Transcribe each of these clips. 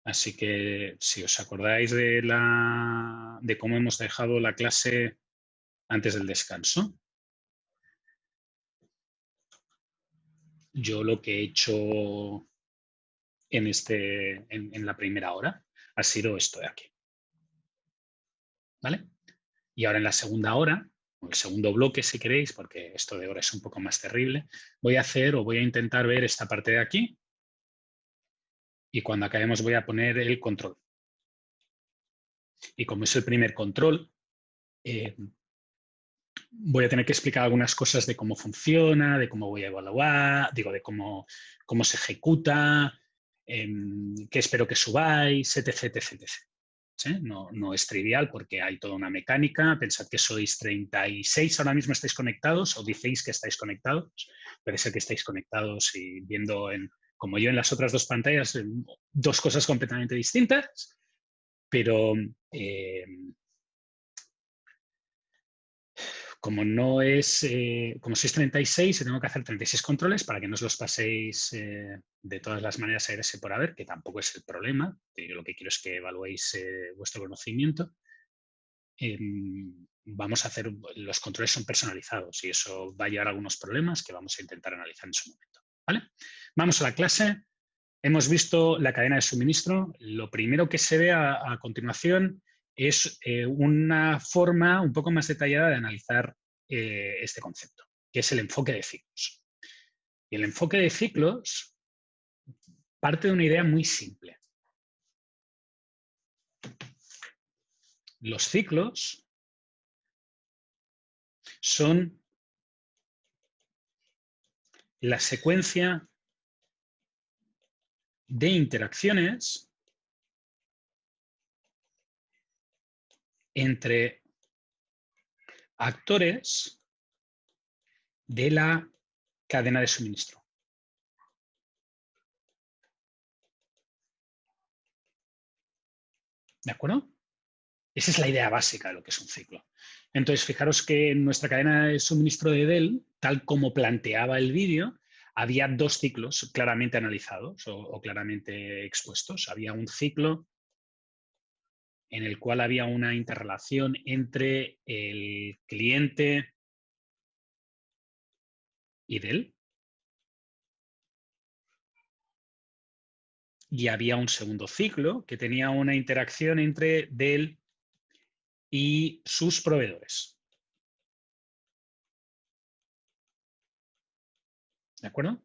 Así que si os acordáis de cómo hemos dejado la clase antes del descanso, yo lo que he hecho en la primera hora ha sido esto de aquí. ¿Vale? Y ahora en la segunda hora, o el segundo bloque si queréis, porque esto de hora es un poco más terrible, voy a intentar ver esta parte de aquí y cuando acabemos voy a poner el control. Y como es el primer control, voy a tener que explicar algunas cosas de cómo funciona, de cómo voy a evaluar, digo, de cómo se ejecuta, qué espero que subáis, etc, etc, etc. ¿Sí? No es trivial porque hay toda una mecánica. Pensad que sois 36, ahora mismo estáis conectados o decís que estáis conectados. Puede ser que estéis conectados y viendo, como yo en las otras dos pantallas, dos cosas completamente distintas, pero como sois 36, tengo que hacer 36 controles para que no os los paséis de todas las maneras a irse por haber, que tampoco es el problema. Yo lo que quiero es que evaluéis vuestro conocimiento. Vamos a hacer, los controles son personalizados y eso va a llevar a algunos problemas que vamos a intentar analizar en su momento. ¿Vale? Vamos a la clase. Hemos visto la cadena de suministro. Lo primero que se ve a continuación es una forma un poco más detallada de analizar este concepto, que es el enfoque de ciclos. Y el enfoque de ciclos parte de una idea muy simple. Los ciclos son la secuencia de interacciones entre actores de la cadena de suministro. ¿De acuerdo? Esa es la idea básica de lo que es un ciclo. Entonces, fijaros que en nuestra cadena de suministro de Dell, tal como planteaba el vídeo, había dos ciclos claramente analizados o claramente expuestos. Había un ciclo en el cual había una interrelación entre el cliente y Dell. Y había un segundo ciclo que tenía una interacción entre Dell y sus proveedores. ¿De acuerdo?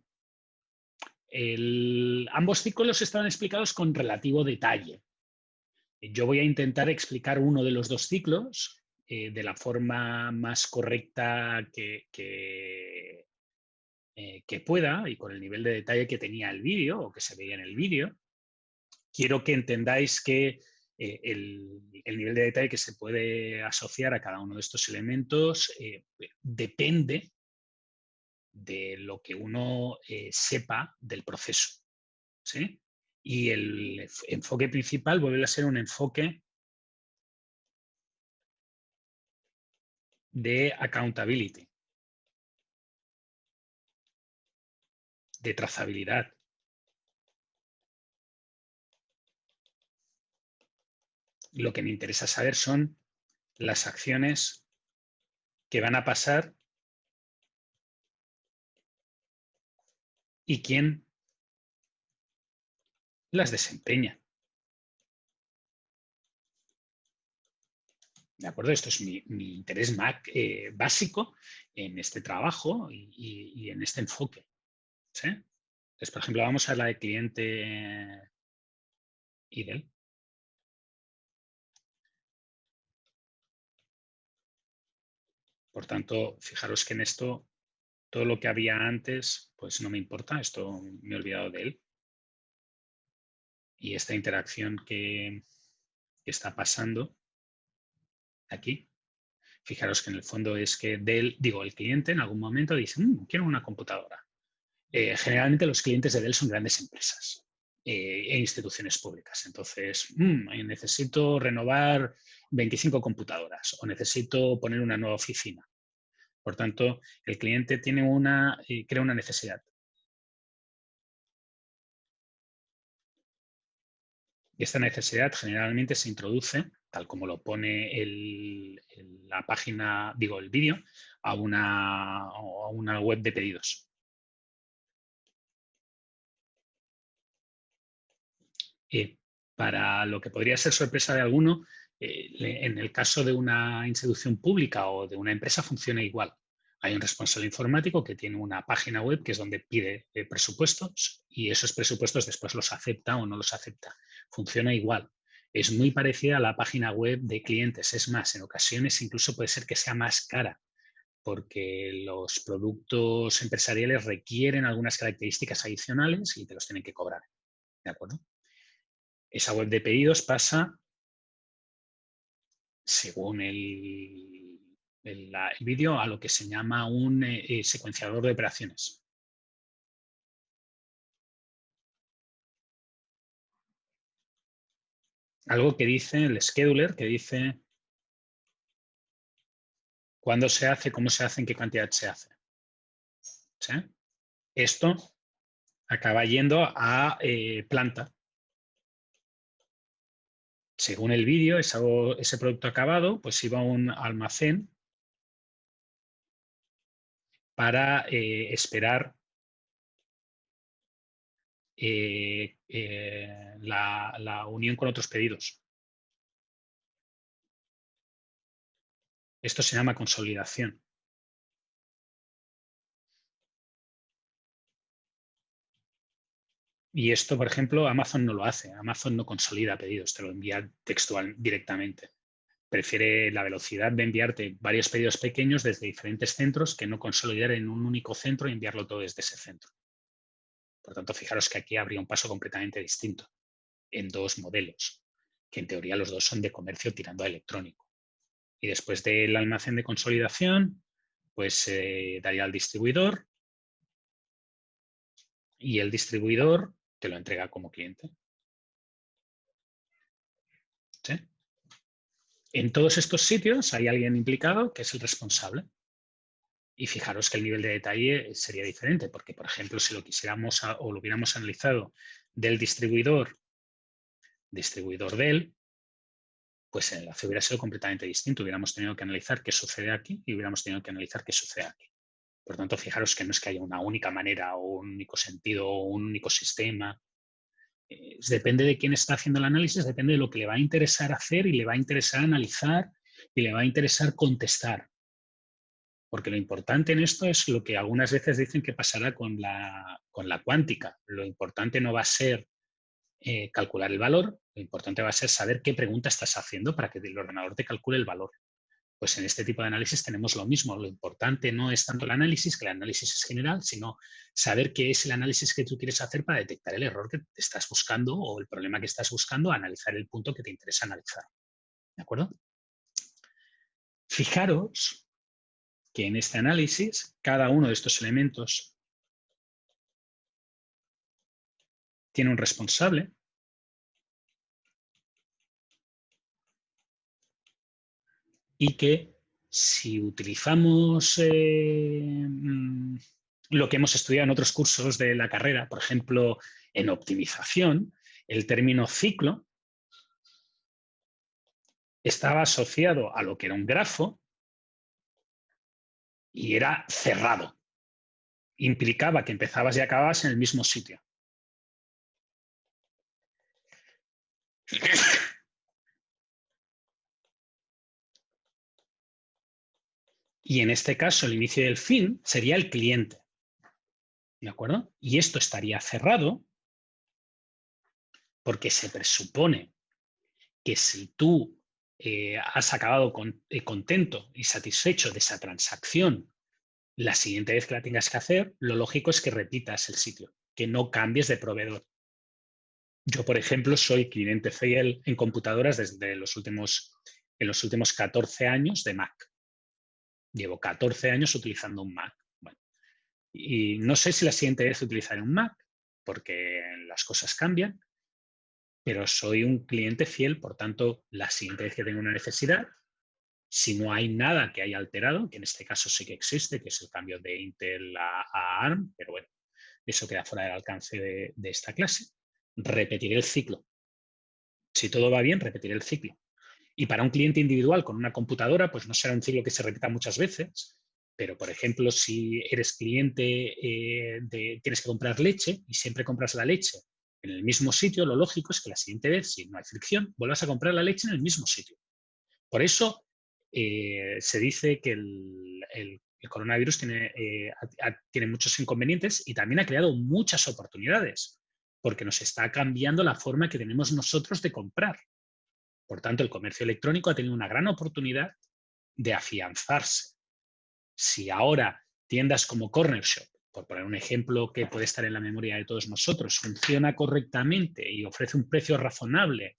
Ambos ciclos estaban explicados con relativo detalle. Yo voy a intentar explicar uno de los dos ciclos de la forma más correcta que pueda y con el nivel de detalle que tenía el vídeo o que se veía en el vídeo. Quiero que entendáis que el nivel de detalle que se puede asociar a cada uno de estos elementos depende de lo que uno sepa del proceso. ¿Sí? Y el enfoque principal vuelve a ser un enfoque de accountability, de trazabilidad. Lo que me interesa saber son las acciones que van a pasar y quién las desempeña. ¿De acuerdo? Esto es mi interés básico en este trabajo y en este enfoque. ¿Sí? Entonces, por ejemplo, vamos a la de cliente IDEL. Por tanto, fijaros que en esto, todo lo que había antes, pues no me importa, esto me he olvidado de él. Y esta interacción que está pasando aquí, fijaros que en el fondo es que el cliente en algún momento dice, quiero una computadora. Generalmente los clientes de Dell son grandes empresas e instituciones públicas. Entonces, necesito renovar 25 computadoras o necesito poner una nueva oficina. Por tanto, el cliente tiene crea una necesidad. esta necesidad generalmente se introduce, tal como lo pone la página, digo, el vídeo, a una web de pedidos. Para lo que podría ser sorpresa de alguno, en el caso de una institución pública o de una empresa funciona igual. Hay un responsable informático que tiene una página web que es donde pide presupuestos y esos presupuestos después los acepta o no los acepta. Funciona igual. Es muy parecida a la página web de clientes. Es más, en ocasiones incluso puede ser que sea más cara porque los productos empresariales requieren algunas características adicionales y te los tienen que cobrar. ¿De acuerdo? Esa web de pedidos pasa, según el vídeo, a lo que se llama un secuenciador de operaciones. Algo que dice el scheduler, que dice cuándo se hace, cómo se hace, en qué cantidad se hace. ¿Sí? Esto acaba yendo a planta. Según el vídeo, ese producto acabado pues iba a un almacén para esperar la unión con otros pedidos. Esto se llama consolidación. Y esto, por ejemplo, Amazon no lo hace. Amazon no consolida pedidos, te lo envía textual directamente. Prefiere la velocidad de enviarte varios pedidos pequeños desde diferentes centros que no consolidar en un único centro y enviarlo todo desde ese centro. Por tanto, fijaros que aquí habría un paso completamente distinto en dos modelos, que en teoría los dos son de comercio tirando a electrónico. Y después del almacén de consolidación, pues daría al distribuidor y el distribuidor te lo entrega como cliente. ¿Sí? En todos estos sitios hay alguien implicado que es el responsable. Y fijaros que el nivel de detalle sería diferente, porque, por ejemplo, si lo quisiéramos o lo hubiéramos analizado del distribuidor de él, pues el enlace hubiera sido completamente distinto. Hubiéramos tenido que analizar qué sucede aquí y hubiéramos tenido que analizar qué sucede aquí. Por tanto, fijaros que no es que haya una única manera o un único sentido o un único sistema. Depende de quién está haciendo el análisis, depende de lo que le va a interesar hacer y le va a interesar analizar y le va a interesar contestar. Porque lo importante en esto es lo que algunas veces dicen que pasará con la cuántica. Lo importante no va a ser calcular el valor, lo importante va a ser saber qué pregunta estás haciendo para que el ordenador te calcule el valor. Pues en este tipo de análisis tenemos lo mismo. Lo importante no es tanto el análisis, que el análisis es general, sino saber qué es el análisis que tú quieres hacer para detectar el error que te estás buscando o el problema que estás buscando, analizar el punto que te interesa analizar. ¿De acuerdo? Fijaros que en este análisis cada uno de estos elementos tiene un responsable y que si utilizamos lo que hemos estudiado en otros cursos de la carrera, por ejemplo, en optimización, el término ciclo estaba asociado a lo que era un grafo y era cerrado. Implicaba que empezabas y acababas en el mismo sitio. Y en este caso, el inicio y el fin sería el cliente. ¿De acuerdo? Y esto estaría cerrado porque se presupone que si tú has acabado contento y satisfecho de esa transacción, la siguiente vez que la tengas que hacer, lo lógico es que repitas el sitio, que no cambies de proveedor. Yo, por ejemplo, soy cliente fiel en computadoras desde los últimos 14 años de Mac. Llevo 14 años utilizando un Mac. Bueno, y no sé si la siguiente vez utilizaré un Mac, porque las cosas cambian, pero soy un cliente fiel, por tanto, la siguiente vez que tengo una necesidad, si no hay nada que haya alterado, que en este caso sí que existe, que es el cambio de Intel a ARM, pero bueno, eso queda fuera del alcance de esta clase, repetiré el ciclo. Si todo va bien, repetiré el ciclo. Y para un cliente individual con una computadora, pues no será un ciclo que se repita muchas veces, pero, por ejemplo, si eres cliente, tienes que comprar leche y siempre compras la leche en el mismo sitio, lo lógico es que la siguiente vez, si no hay fricción, vuelvas a comprar la leche en el mismo sitio. Por eso se dice que el coronavirus tiene muchos inconvenientes y también ha creado muchas oportunidades, porque nos está cambiando la forma que tenemos nosotros de comprar. Por tanto, el comercio electrónico ha tenido una gran oportunidad de afianzarse. Si ahora tiendas como Corner Shop, por poner un ejemplo que puede estar en la memoria de todos nosotros, funciona correctamente y ofrece un precio razonable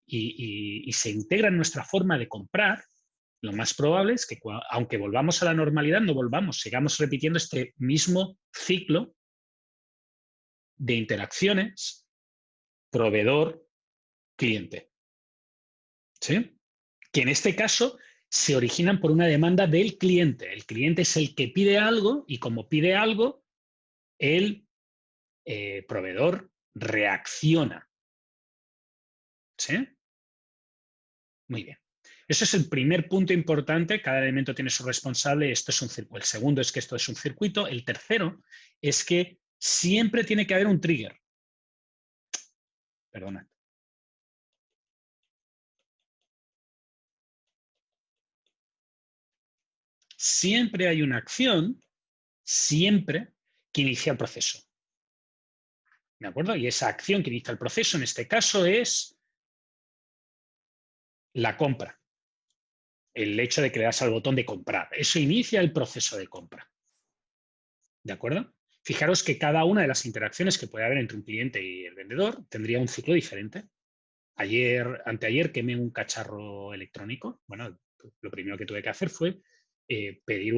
y se integra en nuestra forma de comprar, lo más probable es que, aunque volvamos a la normalidad, no volvamos, sigamos repitiendo este mismo ciclo de interacciones proveedor-cliente. ¿Sí? Que en este caso se originan por una demanda del cliente. El cliente es el que pide algo y como pide algo, el proveedor reacciona. ¿Sí? Muy bien. Eso es el primer punto importante. Cada elemento tiene su responsable. Esto es un circuito. El segundo es que esto es un circuito. El tercero es que siempre tiene que haber un trigger. Perdona. Siempre hay una acción, siempre, que inicia el proceso. ¿De acuerdo? Y esa acción que inicia el proceso, en este caso, es la compra. El hecho de que le das al botón de comprar. Eso inicia el proceso de compra. ¿De acuerdo? Fijaros que cada una de las interacciones que puede haber entre un cliente y el vendedor tendría un ciclo diferente. Anteayer quemé un cacharro electrónico. Bueno, lo primero que tuve que hacer fue pedir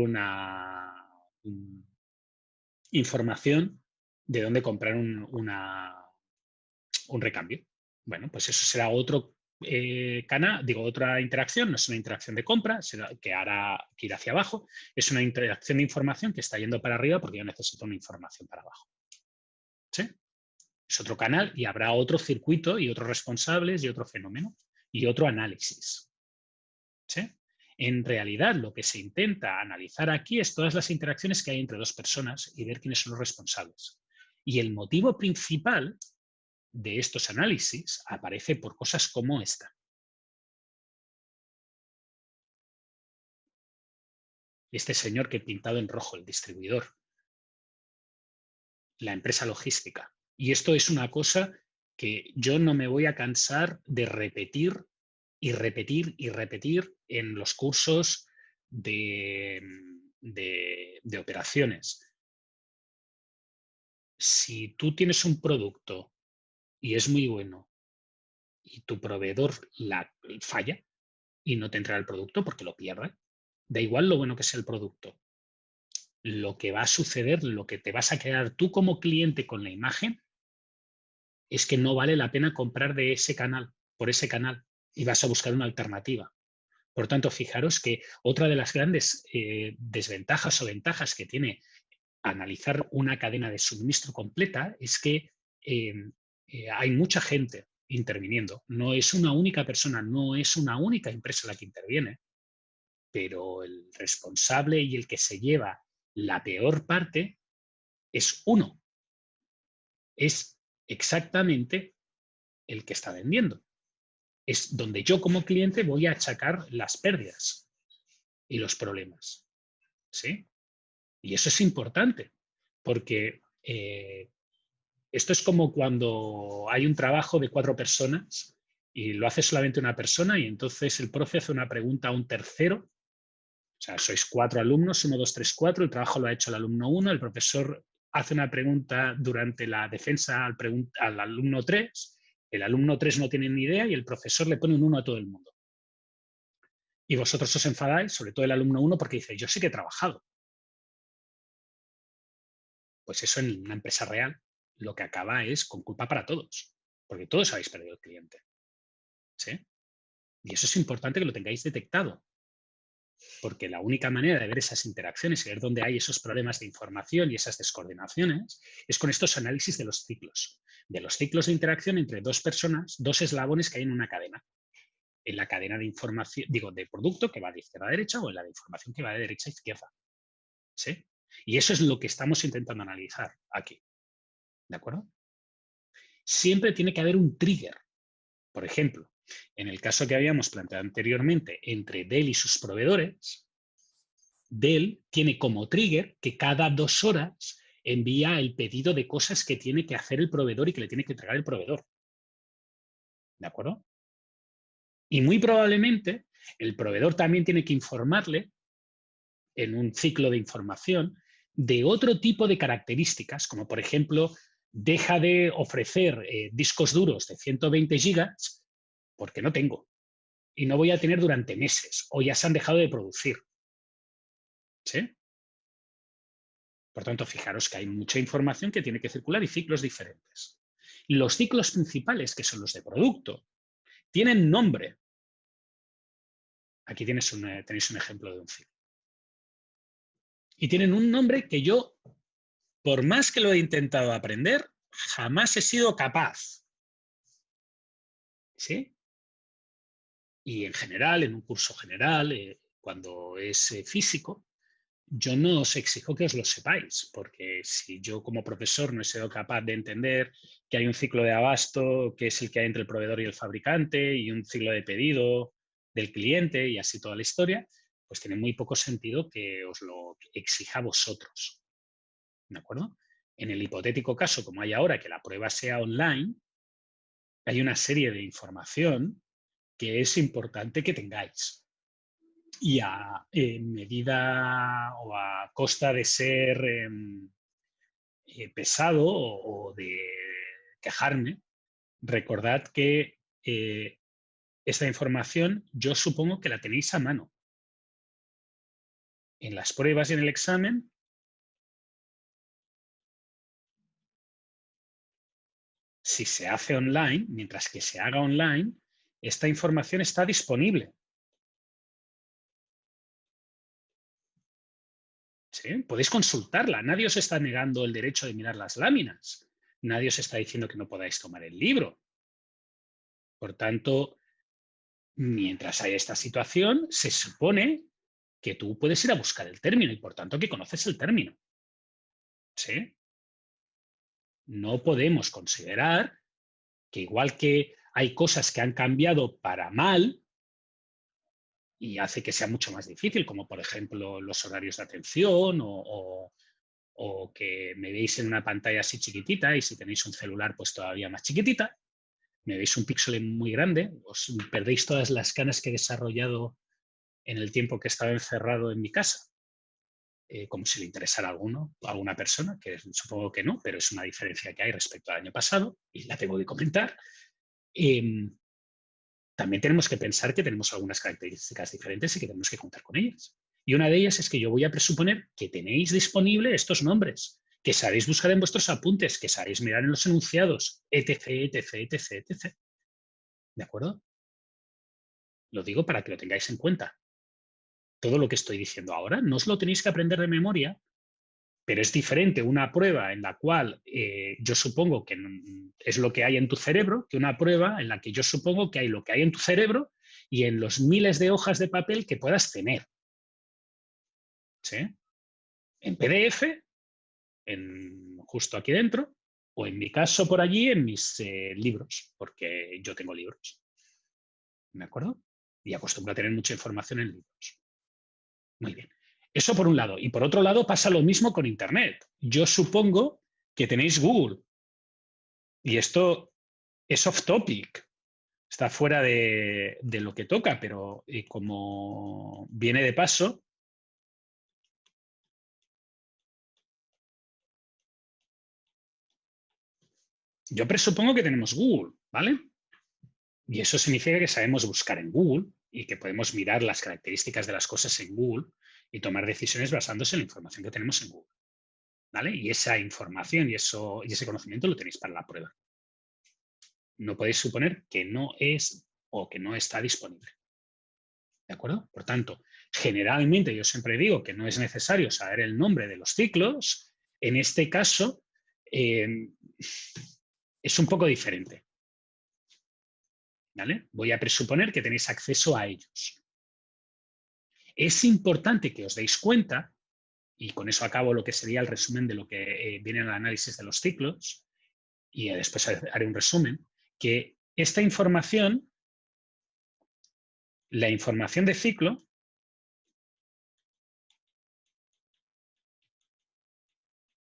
información de dónde comprar un recambio. Bueno, pues eso será otro canal, otra interacción, no es una interacción de compra, que hará que ir hacia abajo, es una interacción de información que está yendo para arriba porque yo necesito una información para abajo. ¿Sí? Es otro canal y habrá otro circuito y otros responsables y otro fenómeno y otro análisis. ¿Sí? En realidad, lo que se intenta analizar aquí es todas las interacciones que hay entre dos personas y ver quiénes son los responsables. Y el motivo principal de estos análisis aparece por cosas como esta. Este señor que he pintado en rojo, el distribuidor, la empresa logística. Y esto es una cosa que yo no me voy a cansar de repetir y repetir y repetir en los cursos de operaciones. Si tú tienes un producto y es muy bueno y tu proveedor falla y no te entrega el producto porque lo pierde, da igual lo bueno que sea el producto. Lo que va a suceder, lo que te vas a quedar tú como cliente con la imagen, es que no vale la pena comprar de ese canal, por ese canal, y vas a buscar una alternativa. Por tanto, fijaros que otra de las grandes desventajas o ventajas que tiene analizar una cadena de suministro completa es que hay mucha gente interviniendo. No es una única persona, no es una única empresa la que interviene, pero el responsable y el que se lleva la peor parte es uno. Es exactamente el que está vendiendo. Es donde yo como cliente voy a achacar las pérdidas y los problemas. ¿Sí? Y eso es importante, porque esto es como cuando hay un trabajo de 4 personas y lo hace solamente una persona y entonces el profe hace una pregunta a un tercero. O sea, sois 4 alumnos, 1, 2, 3, 4, el trabajo lo ha hecho el alumno 1, el profesor hace una pregunta durante la defensa al alumno 3, el alumno 3 no tiene ni idea y el profesor le pone un 1 a todo el mundo. Y vosotros os enfadáis, sobre todo el alumno 1, porque dice, yo sí que he trabajado. Pues eso en una empresa real lo que acaba es con culpa para todos, porque todos habéis perdido el cliente. ¿Sí? Y eso es importante que lo tengáis detectado. porque la única manera de ver esas interacciones y ver dónde hay esos problemas de información y esas descoordinaciones es con estos análisis de los ciclos de interacción entre dos personas, dos eslabones que hay en una cadena. En la cadena de información, digo, de producto que va de izquierda a derecha o en la de información que va de derecha a izquierda. ¿Sí? Y eso es lo que estamos intentando analizar aquí. ¿De acuerdo? Siempre tiene que haber un trigger. Por ejemplo, en el caso que habíamos planteado anteriormente entre Dell y sus proveedores, Dell tiene como trigger que cada 2 horas envía el pedido de cosas que tiene que hacer el proveedor y que le tiene que entregar el proveedor. ¿De acuerdo? Y muy probablemente el proveedor también tiene que informarle en un ciclo de información de otro tipo de características, como por ejemplo, deja de ofrecer discos duros de 120 gigas porque no tengo y no voy a tener durante meses o ya se han dejado de producir. ¿Sí? Por tanto, fijaros que hay mucha información que tiene que circular y ciclos diferentes. Los ciclos principales, que son los de producto, tienen nombre. Aquí tenéis un ejemplo de un ciclo. Y tienen un nombre que yo, por más que lo he intentado aprender, jamás he sido capaz. ¿Sí? Y en general, en un curso general, cuando es físico, yo no os exijo que os lo sepáis, porque si yo como profesor no he sido capaz de entender que hay un ciclo de abasto, que es el que hay entre el proveedor y el fabricante, y un ciclo de pedido del cliente, y así toda la historia, pues tiene muy poco sentido que os lo exija a vosotros. ¿De acuerdo? En el hipotético caso, como hay ahora, que la prueba sea online, hay una serie de información que es importante que tengáis. Y en medida o a costa de ser pesado o de quejarme, recordad que esta información yo supongo que la tenéis a mano. En las pruebas y en el examen, si se hace online, mientras que se haga online, esta información está disponible. ¿Sí? Podéis consultarla. Nadie os está negando el derecho de mirar las láminas. Nadie os está diciendo que no podáis tomar el libro. Por tanto, mientras hay esta situación, se supone que tú puedes ir a buscar el término y, por tanto, que conoces el término. ¿Sí? No podemos considerar que igual que hay cosas que han cambiado para mal y hace que sea mucho más difícil, como por ejemplo los horarios de atención o que me veis en una pantalla así chiquitita y si tenéis un celular pues todavía más chiquitita, me veis un píxel muy grande, os perdéis todas las canas que he desarrollado en el tiempo que he estado encerrado en mi casa, como si le interesara a alguna persona, que supongo que no, pero es una diferencia que hay respecto al año pasado y la tengo que comentar. También tenemos que pensar que tenemos algunas características diferentes y que tenemos que contar con ellas. Y una de ellas es que yo voy a presuponer que tenéis disponible estos nombres, que sabéis buscar en vuestros apuntes, que sabéis mirar en los enunciados, etc, etc, etc, etc. ¿De acuerdo? Lo digo para que lo tengáis en cuenta. Todo lo que estoy diciendo ahora no os lo tenéis que aprender de memoria, pero es diferente una prueba en la cual yo supongo que es lo que hay en tu cerebro que una prueba en la que yo supongo que hay lo que hay en tu cerebro y en los miles de hojas de papel que puedas tener. ¿Sí? En PDF, justo aquí dentro, o en mi caso por allí en mis libros, porque yo tengo libros. ¿De acuerdo? Y acostumbro a tener mucha información en libros. Muy bien. Eso por un lado. Y por otro lado pasa lo mismo con Internet. Yo supongo que tenéis Google. Y esto es off topic. Está fuera de lo que toca, pero como viene de paso, yo presupongo que tenemos Google, ¿vale? Y eso significa que sabemos buscar en Google y que podemos mirar las características de las cosas en Google y tomar decisiones basándose en la información que tenemos en Google. ¿Vale? Y esa información y ese conocimiento lo tenéis para la prueba. No podéis suponer que no es o que no está disponible. ¿De acuerdo? Por tanto, Generalmente yo siempre digo que no es necesario saber el nombre de los ciclos. En este caso es un poco diferente. ¿Vale? Voy a presuponer que tenéis acceso a ellos. Es importante que os deis cuenta, y con eso acabo lo que sería el resumen de lo que viene en el análisis de los ciclos, y después haré un resumen, que esta información, la información de ciclo,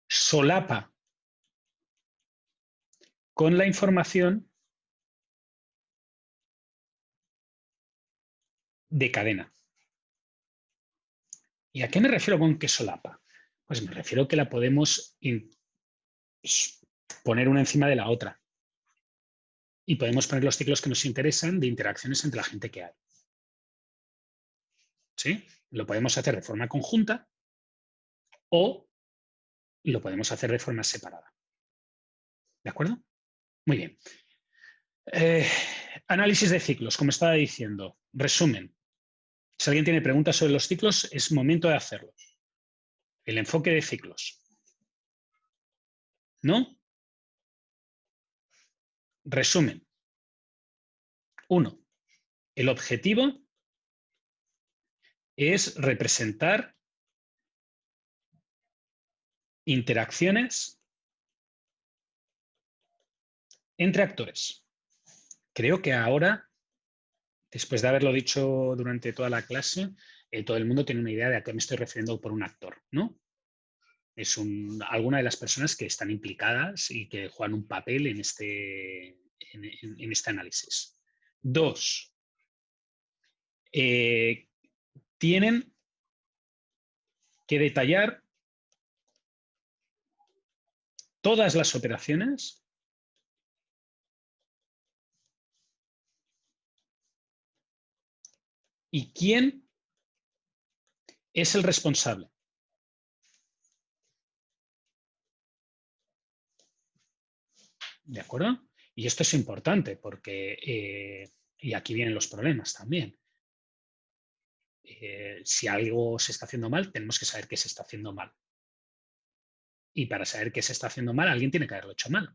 solapa con la información de cadena. ¿Y a qué me refiero con que solapa? Pues me refiero a que la podemos poner una encima de la otra. Y podemos poner los ciclos que nos interesan de interacciones entre la gente que hay. ¿Sí? Lo podemos hacer de forma conjunta o lo podemos hacer de forma separada. ¿De acuerdo? Muy bien. Análisis de ciclos, como estaba diciendo. Resumen. Si alguien tiene preguntas sobre los ciclos, es momento de hacerlo. El enfoque de ciclos. ¿No? Resumen. 1. El objetivo es representar interacciones entre actores. Creo que ahora, después de haberlo dicho durante toda la clase, todo el mundo tiene una idea de a qué me estoy refiriendo por un actor, ¿no? Es alguna de las personas que están implicadas y que juegan un papel en este análisis. 2. Tienen que detallar todas las operaciones y quién es el responsable. ¿De acuerdo? Y esto es importante porque, y aquí vienen los problemas también. Si algo se está haciendo mal, tenemos que saber qué se está haciendo mal. Y para saber qué se está haciendo mal, alguien tiene que haberlo hecho mal.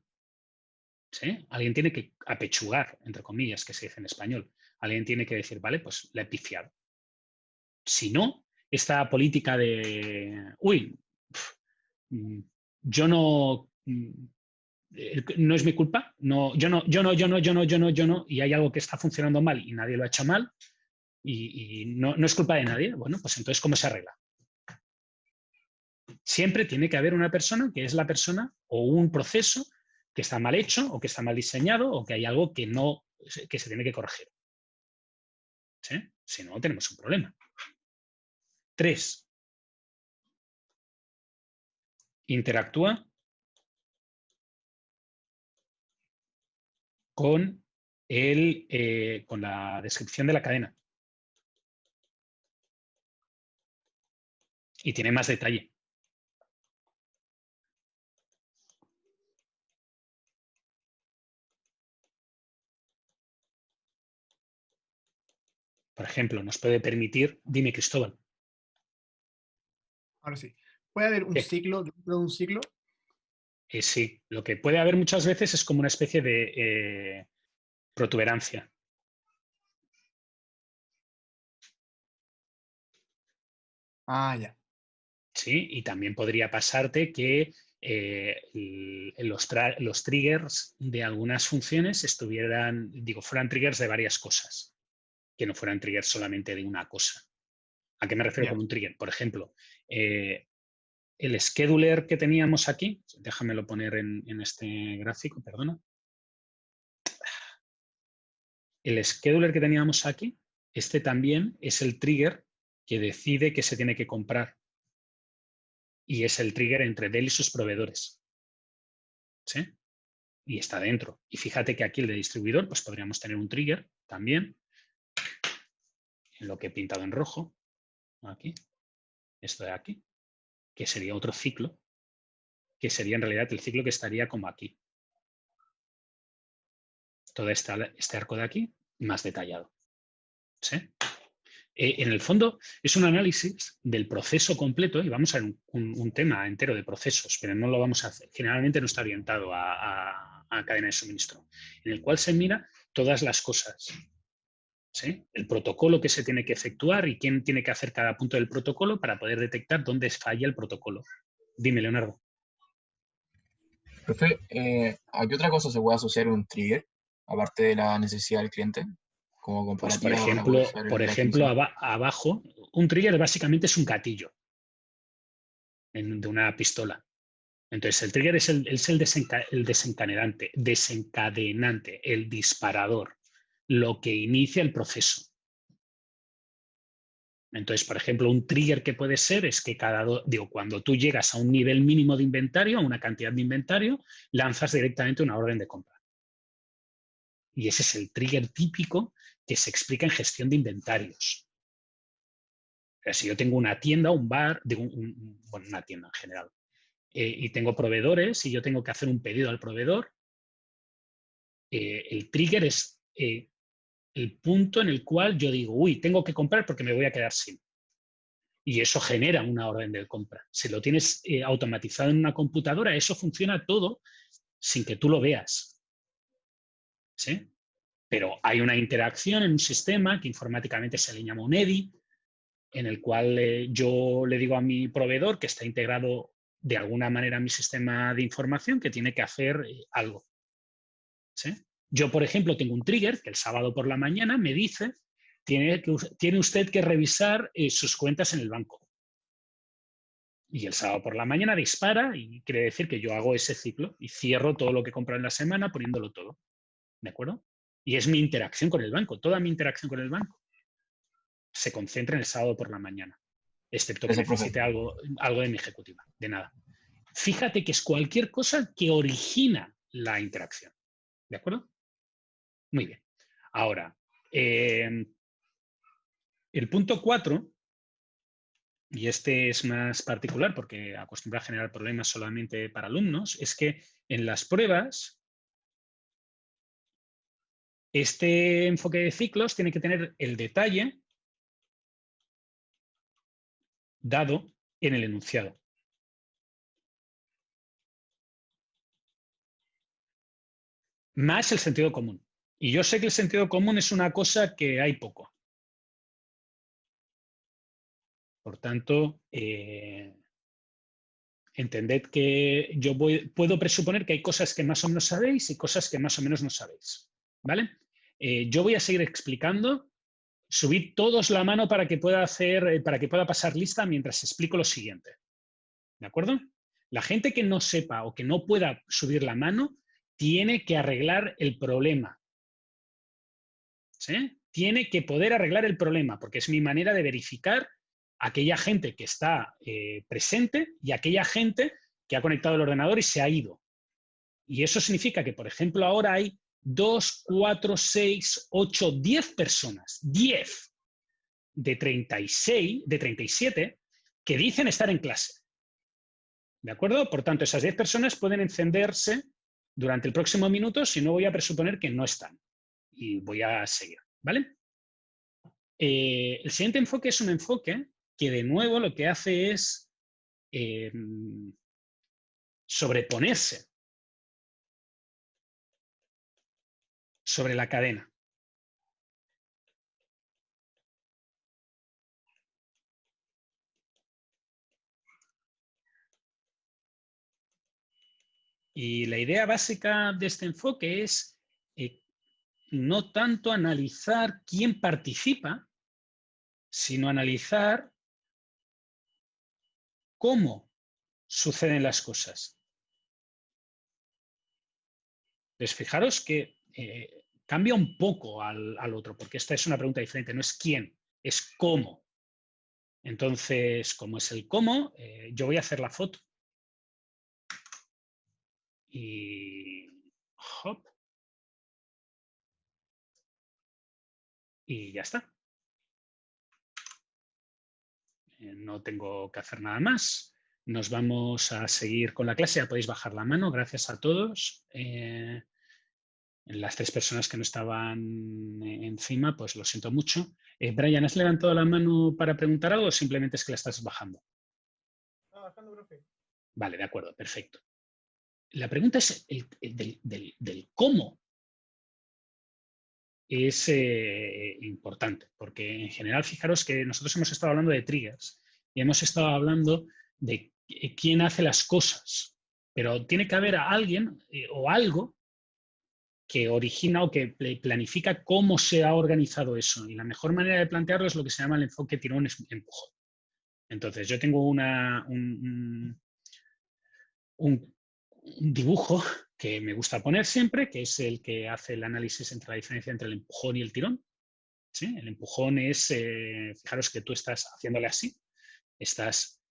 ¿Sí? Alguien tiene que apechugar, entre comillas, que se dice en español. Alguien tiene que decir, vale, pues la he pifiado. Si no, esta política de, uy, yo no, no es mi culpa, no, yo no, y hay algo que está funcionando mal y nadie lo ha hecho mal y no es culpa de nadie, bueno, pues entonces, ¿cómo se arregla? Siempre tiene que haber una persona que es la persona o un proceso que está mal hecho o que está mal diseñado o que hay algo que se tiene que corregir. ¿Sí? Si no, tenemos un problema. 3. Interactúa con la descripción de la cadena. Y tiene más detalle. Por ejemplo, nos puede permitir, dime Cristóbal. Ahora sí. ¿Puede haber un ciclo dentro de un ciclo? Sí, lo que puede haber muchas veces es como una especie de protuberancia. Ah, ya. ¿Sí? Y también podría pasarte que los triggers de algunas funciones fueran triggers de varias cosas, que no fueran triggers solamente de una cosa. ¿A qué me refiero Ya. con un trigger? Por ejemplo, el scheduler que teníamos aquí, déjamelo poner en este gráfico, perdona. El scheduler que teníamos aquí, este también es el trigger que decide qué se tiene que comprar. Y es el trigger entre Dell y sus proveedores. ¿Sí? Y está dentro. Y fíjate que aquí el de distribuidor, pues podríamos tener un trigger también, en lo que he pintado en rojo, aquí, esto de aquí, que sería otro ciclo, que sería en realidad el ciclo que estaría como aquí. Todo este arco de aquí, más detallado. ¿Sí? En el fondo es un análisis del proceso completo y vamos a ver un tema entero de procesos, pero no lo vamos a hacer. Generalmente no está orientado a cadena de suministro, en el cual se mira todas las cosas. ¿Sí? El protocolo que se tiene que efectuar y quién tiene que hacer cada punto del protocolo para poder detectar dónde falla el protocolo. Dime, Leonardo. Profe, ¿a qué otra cosa se puede asociar un trigger, aparte de la necesidad del cliente, como Pues comparativa para poder saber por la ejemplo definición? abajo, un trigger básicamente es un gatillo de una pistola. Entonces, el trigger es el desencadenante, el disparador, lo que inicia el proceso. Entonces, por ejemplo, un trigger que puede ser es que cuando tú llegas a un nivel mínimo de inventario, a una cantidad de inventario, lanzas directamente una orden de compra. Y ese es el trigger típico que se explica en gestión de inventarios. O sea, si yo tengo una tienda, un bar, bueno, una tienda en general, y tengo proveedores y yo tengo que hacer un pedido al proveedor, el trigger es el punto en el cual yo digo, uy, tengo que comprar porque me voy a quedar sin. Y eso genera una orden de compra. Si lo tienes automatizado en una computadora, eso funciona todo sin que tú lo veas. ¿Sí? Pero hay una interacción en un sistema que informáticamente se le llama un EDI, en el cual yo le digo a mi proveedor que está integrado de alguna manera a mi sistema de información que tiene que hacer algo. ¿Sí? Yo, por ejemplo, tengo un trigger que el sábado por la mañana me dice tiene usted que revisar sus cuentas en el banco. Y el sábado por la mañana dispara y quiere decir que yo hago ese ciclo y cierro todo lo que compro en la semana poniéndolo todo. ¿De acuerdo? Y es mi interacción con el banco. Toda mi interacción con el banco se concentra en el sábado por la mañana, excepto que Gracias, profe. necesite algo de mi ejecutiva. De nada. Fíjate que es cualquier cosa que origina la interacción. ¿De acuerdo? Muy bien. Ahora, el punto 4, y este es más particular porque acostumbra a generar problemas solamente para alumnos, es que en las pruebas este enfoque de ciclos tiene que tener el detalle dado en el enunciado. Más el sentido común. Y yo sé que el sentido común es una cosa que hay poco. Por tanto, entended que yo puedo presuponer que hay cosas que más o menos sabéis y cosas que más o menos no sabéis. ¿Vale? Yo voy a seguir explicando. Subid todos la mano para que pueda pasar lista mientras explico lo siguiente. ¿De acuerdo? La gente que no sepa o que no pueda subir la mano tiene que arreglar el problema. ¿Sí? Tiene que poder arreglar el problema, porque es mi manera de verificar a aquella gente que está presente y a aquella gente que ha conectado el ordenador y se ha ido. Y eso significa que, por ejemplo, ahora hay 2, 4, 6, 8, 10 personas, 10 de 36, de 37, que dicen estar en clase. ¿De acuerdo? Por tanto, esas 10 personas pueden encenderse durante el próximo minuto, si no voy a presuponer que no están. Y voy a seguir, ¿vale? El siguiente enfoque es un enfoque que, de nuevo, lo que hace es sobreponerse sobre la cadena. Y la idea básica de este enfoque es no tanto analizar quién participa, sino analizar cómo suceden las cosas. Entonces, fijaros que cambia un poco al otro, porque esta es una pregunta diferente, no es quién, es cómo. Entonces, como es el cómo, yo voy a hacer la foto. Y hop. Y ya está. No tengo que hacer nada más. Nos vamos a seguir con la clase. Ya podéis bajar la mano. Gracias a todos. Las 3 personas que no estaban encima, pues lo siento mucho. Brian, ¿has levantado la mano para preguntar algo o simplemente es que la estás bajando? Está bajando, profe. Vale, de acuerdo, perfecto. La pregunta es del cómo es importante, porque en general, fijaros que nosotros hemos estado hablando de triggers y hemos estado hablando de quién hace las cosas, pero tiene que haber a alguien o algo que origina o que planifica cómo se ha organizado eso. Y la mejor manera de plantearlo es lo que se llama el enfoque tirón-empujón. Entonces, yo tengo un dibujo que me gusta poner siempre, que es el que hace el análisis entre la diferencia entre el empujón y el tirón. ¿Sí? El empujón es, fijaros que tú estás haciéndole así, estás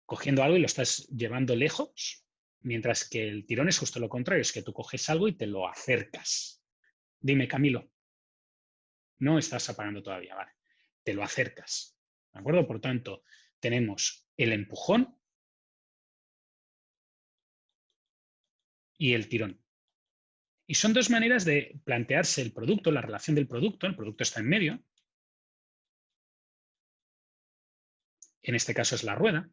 cogiendo algo y lo estás llevando lejos, mientras que el tirón es justo lo contrario, es que tú coges algo y te lo acercas. Dime, Camilo. No estás apagando todavía, vale. Te lo acercas. ¿De acuerdo? Por tanto, tenemos el empujón y el tirón. Y son dos maneras de plantearse el producto, la relación del producto. El producto está en medio. En este caso es la rueda.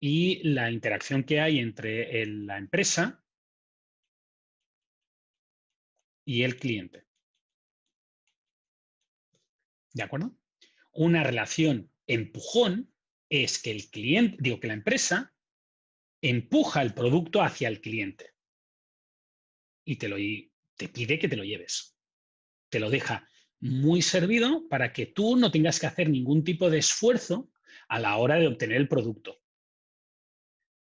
Y la interacción que hay entre la empresa y el cliente. ¿De acuerdo? Una relación empujón es que el cliente, digo que la empresa empuja el producto hacia el cliente y te pide que te lo lleves. Te lo deja muy servido para que tú no tengas que hacer ningún tipo de esfuerzo a la hora de obtener el producto.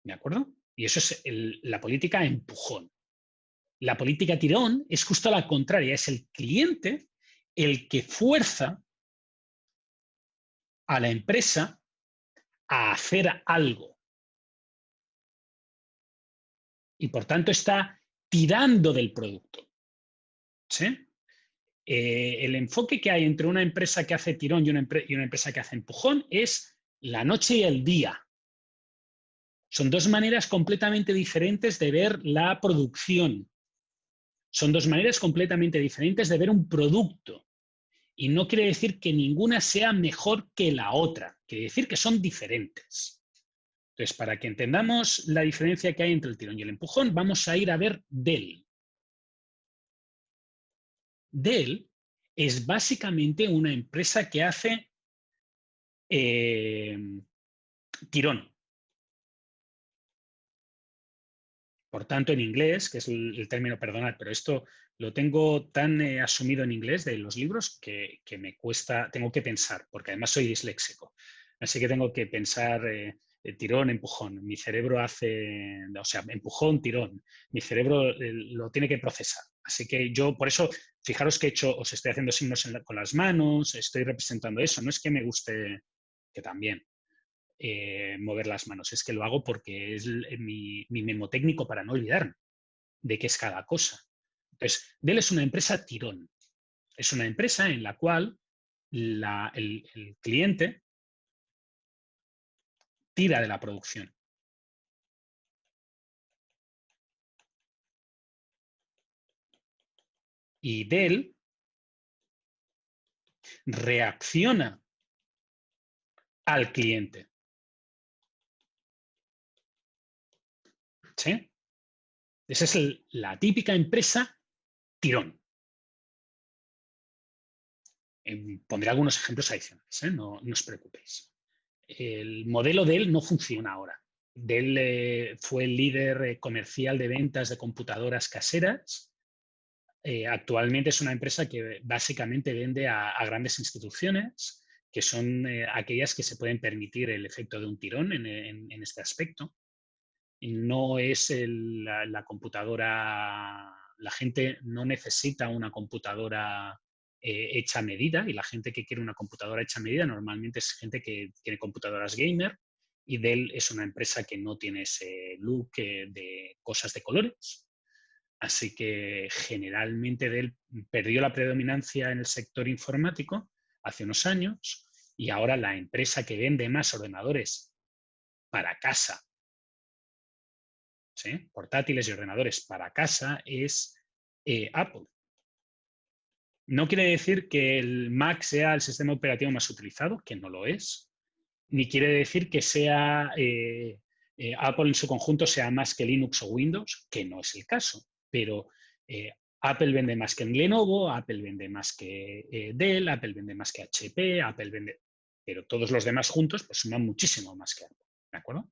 ¿De acuerdo? Y eso es la política empujón. La política tirón es justo la contraria, es el cliente el que fuerza a la empresa a hacer algo. Y por tanto está tirando del producto. ¿Sí? El enfoque que hay entre una empresa que hace tirón y una empresa que hace empujón es la noche y el día. Son dos maneras completamente diferentes de ver la producción. Son dos maneras completamente diferentes de ver un producto. Y no quiere decir que ninguna sea mejor que la otra. Quiere decir que son diferentes. Entonces, para que entendamos la diferencia que hay entre el tirón y el empujón, vamos a ir a ver Dell. Dell es básicamente una empresa que hace tirón. Por tanto, en inglés, que es el término, perdonad, pero esto lo tengo tan asumido en inglés de los libros que me cuesta, tengo que pensar, porque además soy disléxico. Así que tengo que pensar tirón, empujón. Mi cerebro hace, o sea, empujón, tirón. Mi cerebro lo tiene que procesar. Así que yo, por eso, fijaros que he hecho, os estoy haciendo signos con las manos, estoy representando eso. No es que me guste, que también, mover las manos. Es que lo hago porque es mi memotécnico para no olvidarme de qué es cada cosa. Entonces, Dell es una empresa tirón. Es una empresa en la cual el cliente tira de la producción. Y Dell reacciona al cliente. ¿Sí? Esa es la típica empresa tirón. Pondré algunos ejemplos adicionales, no os preocupéis. El modelo Dell no funciona ahora. Dell fue el líder comercial de ventas de computadoras caseras. Actualmente es una empresa que básicamente vende a grandes instituciones, que son aquellas que se pueden permitir el efecto de un tirón en este aspecto. Y no es la computadora, la gente no necesita una computadora hecha a medida, y la gente que quiere una computadora hecha a medida normalmente es gente que tiene computadoras gamer, y Dell es una empresa que no tiene ese look de cosas de colores. Así que generalmente Dell perdió la predominancia en el sector informático hace unos años, y ahora la empresa que vende más ordenadores para casa, ¿sí?, portátiles y ordenadores para casa, es Apple. No quiere decir que el Mac sea el sistema operativo más utilizado, que no lo es, ni quiere decir que sea Apple en su conjunto sea más que Linux o Windows, que no es el caso, pero Apple vende más que en Lenovo, Apple vende más que Dell, Apple vende más que HP, Apple vende... Pero todos los demás juntos pues suman muchísimo más que Apple, ¿de acuerdo?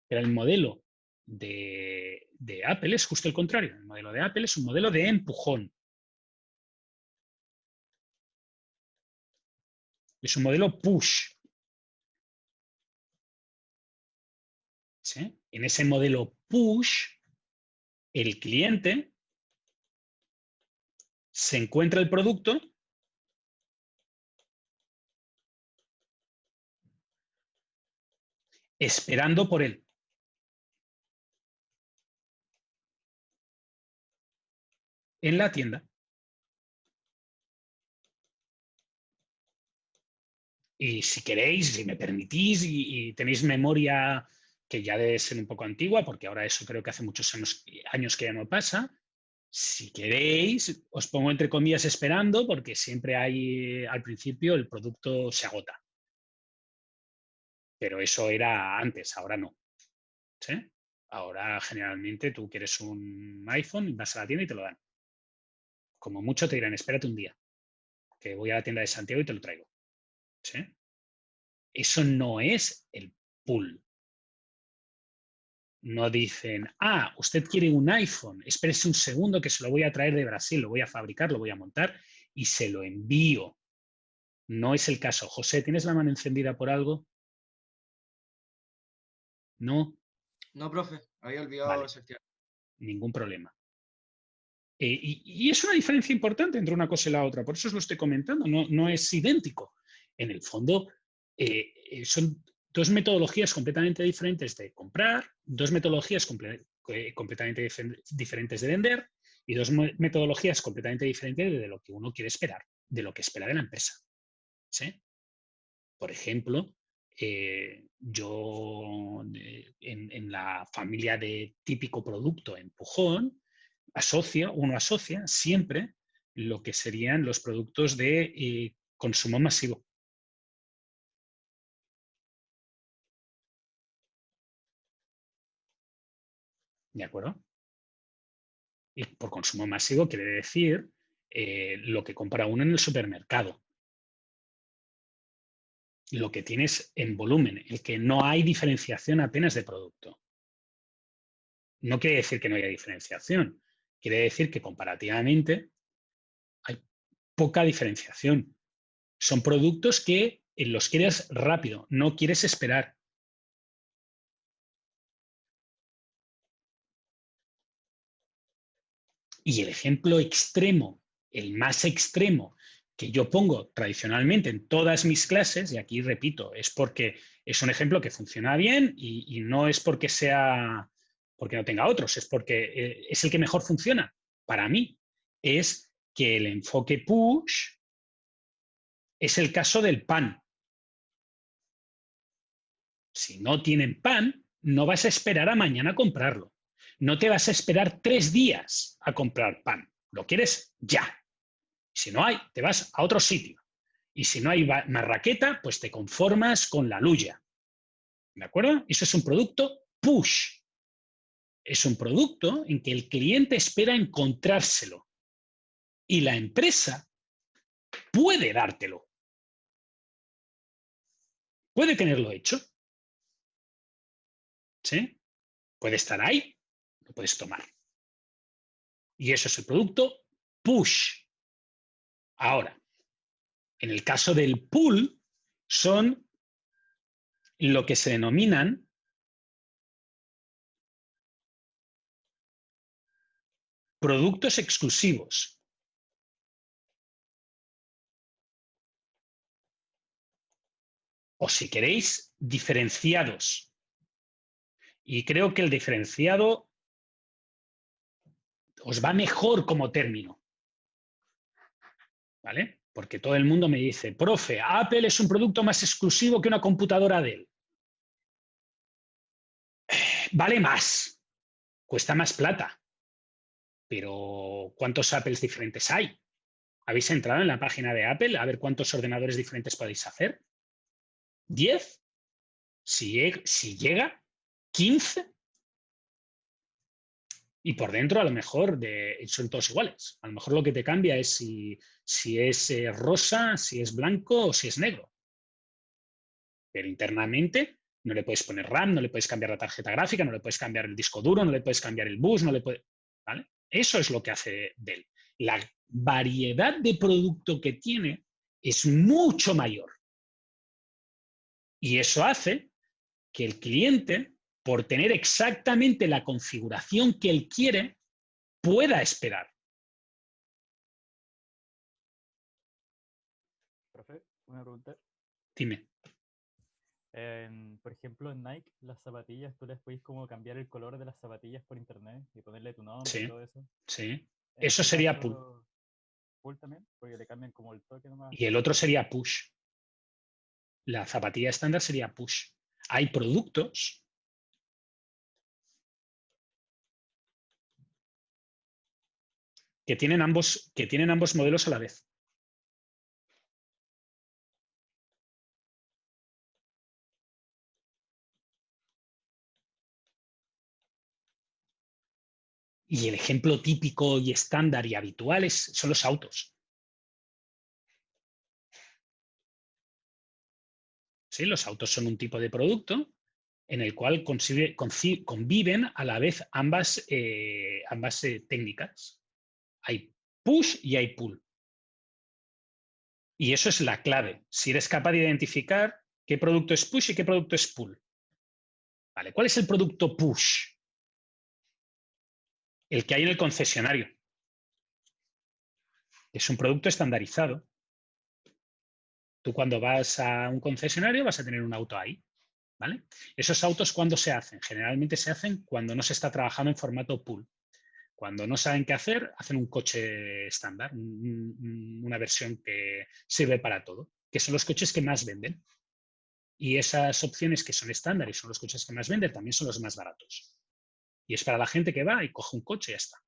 Pero el modelo de Apple es justo el contrario. El modelo de Apple es un modelo de empujón. Es un modelo push. ¿Sí? En ese modelo push, el cliente se encuentra el producto esperando por él. En la tienda. Y si queréis, si me permitís y tenéis memoria que ya debe ser un poco antigua, porque ahora eso creo que hace muchos años que ya no pasa, si queréis, os pongo entre comillas esperando, porque siempre hay, al principio, el producto se agota. Pero eso era antes, ahora no. ¿Sí? Ahora generalmente tú quieres un iPhone, vas a la tienda y te lo dan. Como mucho te dirán, espérate un día, que voy a la tienda de Santiago y te lo traigo. ¿Sí? Eso no es el pull. No dicen, usted quiere un iPhone, espérese un segundo que se lo voy a traer de Brasil, lo voy a fabricar, lo voy a montar y se lo envío. No es el caso. José, ¿tienes la mano encendida por algo? No. No, profe, había olvidado Vale, desactivar. ningún problema. Y es una diferencia importante entre una cosa y la otra, por eso os lo estoy comentando, no es idéntico. En el fondo, son dos metodologías completamente diferentes de comprar, dos metodologías completamente diferentes de vender y dos metodologías completamente diferentes de lo que uno quiere esperar, de lo que espera de la empresa. ¿Sí? Por ejemplo, yo en la familia de típico producto empujón, uno asocia siempre lo que serían los productos de consumo masivo. ¿De acuerdo? Y por consumo masivo quiere decir lo que compra uno en el supermercado. Lo que tienes en volumen, el que no hay diferenciación apenas de producto. No quiere decir que no haya diferenciación. Quiere decir que comparativamente hay poca diferenciación. Son productos que los quieres rápido, no quieres esperar. Y el ejemplo extremo, el más extremo que yo pongo tradicionalmente en todas mis clases, y aquí repito, es porque es un ejemplo que funciona bien y no es porque porque no tenga otros, es porque es el que mejor funciona para mí, es que el enfoque push es el caso del pan. Si no tienen pan, no vas a esperar a mañana a comprarlo. No te vas a esperar 3 días a comprar pan. Lo quieres ya. Si no hay, te vas a otro sitio. Y si no hay marraqueta, pues te conformas con la luya. ¿De acuerdo? Eso es un producto push. Es un producto en que el cliente espera encontrárselo. Y la empresa puede dártelo. Puede tenerlo hecho. ¿Sí? Puede estar ahí, lo puedes tomar. Y eso es el producto push. Ahora, en el caso del pull, son lo que se denominan productos exclusivos. O si queréis, diferenciados. Y creo que el diferenciado os va mejor como término. ¿Vale? Porque todo el mundo me dice, profe, Apple es un producto más exclusivo que una computadora Dell. Vale más, cuesta más plata. Pero ¿cuántos Apples diferentes hay? ¿Habéis entrado en la página de Apple a ver cuántos ordenadores diferentes podéis hacer? ¿10? Si llega, 15. Y por dentro a lo mejor son todos iguales. A lo mejor lo que te cambia es si es rosa, si es blanco o si es negro. Pero internamente no le puedes poner RAM, no le puedes cambiar la tarjeta gráfica, no le puedes cambiar el disco duro, no le puedes cambiar el bus, no le puedes... ¿Vale? Eso es lo que hace Dell. La variedad de producto que tiene es mucho mayor. Y eso hace que el cliente, por tener exactamente la configuración que él quiere, pueda esperar. Profe, una pregunta. Dime. Por ejemplo, en Nike, las zapatillas, tú les puedes como cambiar el color de las zapatillas por internet y ponerle tu nombre y Sí, todo eso. sí. En Eso este sería caso, pull. pull también, porque le cambian como el toque nomás. Y el otro sería push. La zapatilla estándar sería push. Hay productos que tienen ambos modelos a la vez. Y el ejemplo típico y estándar y habitual son los autos. ¿Sí? Los autos son un tipo de producto en el cual conviven a la vez ambas técnicas. Hay push y hay pull. Y eso es la clave. Si eres capaz de identificar qué producto es push y qué producto es pull. ¿Vale? ¿Cuál es el producto push? El que hay en el concesionario. Es un producto estandarizado. Tú cuando vas a un concesionario vas a tener un auto ahí. ¿Vale? Esos autos, ¿cuándo se hacen? Generalmente se hacen cuando no se está trabajando en formato pull. Cuando no saben qué hacer, hacen un coche estándar, una versión que sirve para todo, que son los coches que más venden. Y esas opciones que son estándar y son los coches que más venden también son los más baratos. Y es para la gente que va y coge un coche y ya está.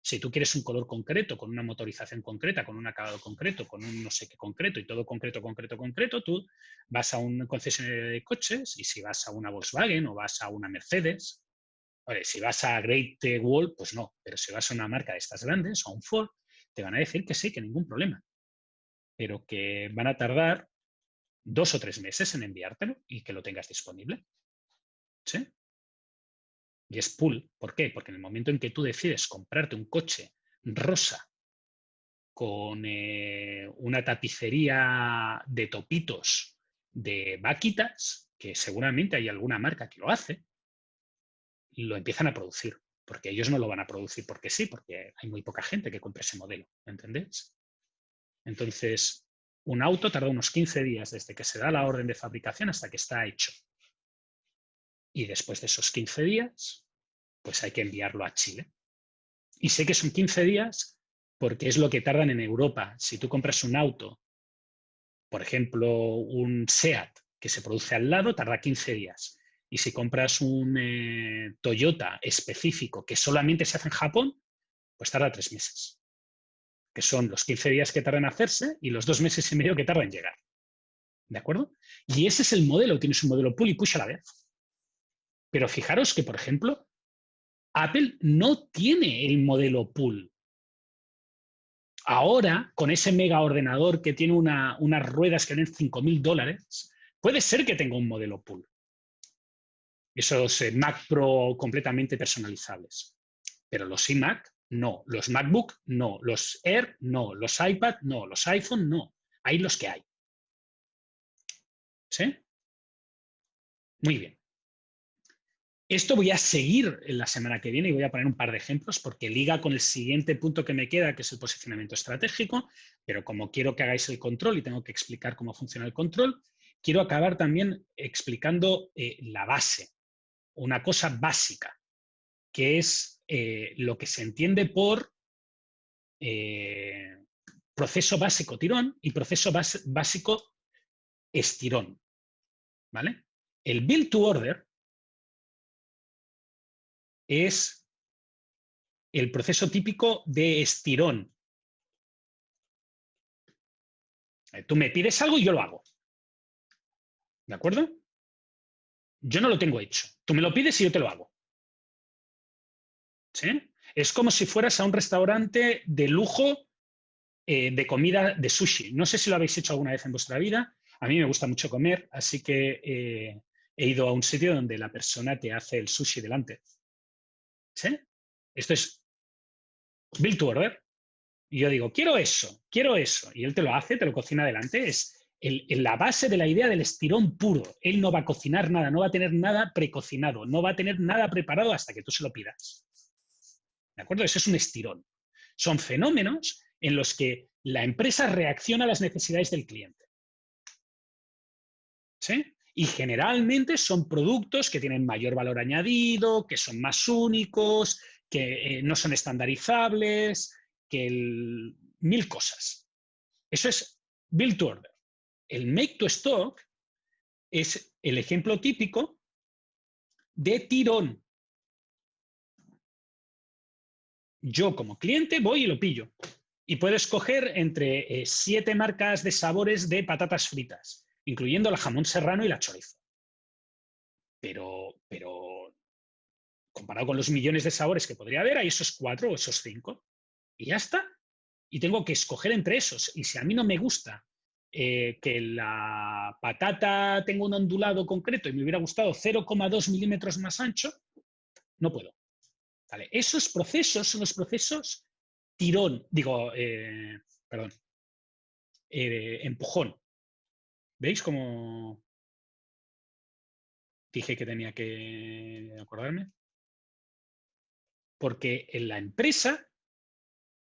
Si tú quieres un color concreto, con una motorización concreta, con un acabado concreto, con un no sé qué concreto y todo concreto, tú vas a un concesionario de coches y si vas a una Volkswagen o vas a una Mercedes, vale, si vas a Great Wall, pues no, pero si vas a una marca de estas grandes o a un Ford, te van a decir que sí, que ningún problema, pero que van a tardar 2 o 3 meses en enviártelo y que lo tengas disponible. ¿Sí? Y es pull. ¿Por qué? Porque en el momento en que tú decides comprarte un coche rosa con una tapicería de topitos de vaquitas, que seguramente hay alguna marca que lo hace, lo empiezan a producir. Porque ellos no lo van a producir porque sí, porque hay muy poca gente que compre ese modelo. ¿Entendéis? Entonces, un auto tarda unos 15 días desde que se da la orden de fabricación hasta que está hecho. Y después de esos 15 días, pues hay que enviarlo a Chile. Y sé que son 15 días porque es lo que tardan en Europa. Si tú compras un auto, por ejemplo, un SEAT que se produce al lado, tarda 15 días. Y si compras un Toyota específico que solamente se hace en Japón, pues tarda 3 meses. Que son los 15 días que tardan en hacerse y los 2 meses y medio que tarda en llegar. ¿De acuerdo? Y ese es el modelo. Tienes un modelo pull y push a la vez. Pero fijaros que, por ejemplo, Apple no tiene el modelo pull. Ahora, con ese mega ordenador que tiene unas ruedas que valen $5.000, puede ser que tenga un modelo pull. Esos Mac Pro completamente personalizables. Pero los iMac, no. Los MacBook, no. Los Air, no. Los iPad, no. Los iPhone, no. Hay los que hay. ¿Sí? Muy bien. Esto voy a seguir en la semana que viene y voy a poner un par de ejemplos porque liga con el siguiente punto que me queda, que es el posicionamiento estratégico, pero como quiero que hagáis el control y tengo que explicar cómo funciona el control, quiero acabar también explicando la base, una cosa básica, que es lo que se entiende por proceso básico tirón y proceso básico estirón. ¿Vale? El build to order es el proceso típico de estirón. Tú me pides algo y yo lo hago. ¿De acuerdo? Yo no lo tengo hecho. Tú me lo pides y yo te lo hago. ¿Sí? Es como si fueras a un restaurante de lujo de comida de sushi. No sé si lo habéis hecho alguna vez en vuestra vida. A mí me gusta mucho comer, así que he ido a un sitio donde la persona te hace el sushi delante. ¿Sí? Esto es build to order. Y yo digo, quiero eso. Y él te lo hace, te lo cocina delante. Es la base de la idea del estirón puro. Él no va a cocinar nada, no va a tener nada precocinado, no va a tener nada preparado hasta que tú se lo pidas. ¿De acuerdo? Eso es un estirón. Son fenómenos en los que la empresa reacciona a las necesidades del cliente. ¿Sí? Y generalmente son productos que tienen mayor valor añadido, que son más únicos, que no son estandarizables, mil cosas. Eso es build to order. El make to stock es el ejemplo típico de tirón. Yo como cliente voy y lo pillo. Y puedo escoger entre 7 marcas de sabores de patatas fritas, incluyendo la jamón serrano y la chorizo. Pero comparado con los millones de sabores que podría haber, hay esos 4 o esos 5. Y ya está. Y tengo que escoger entre esos. Y si a mí no me gusta que la patata tenga un ondulado concreto y me hubiera gustado 0,2 milímetros más ancho, no puedo. ¿Vale? Esos procesos son los procesos tirón, empujón. ¿Veis cómo dije que tenía que acordarme? Porque en la empresa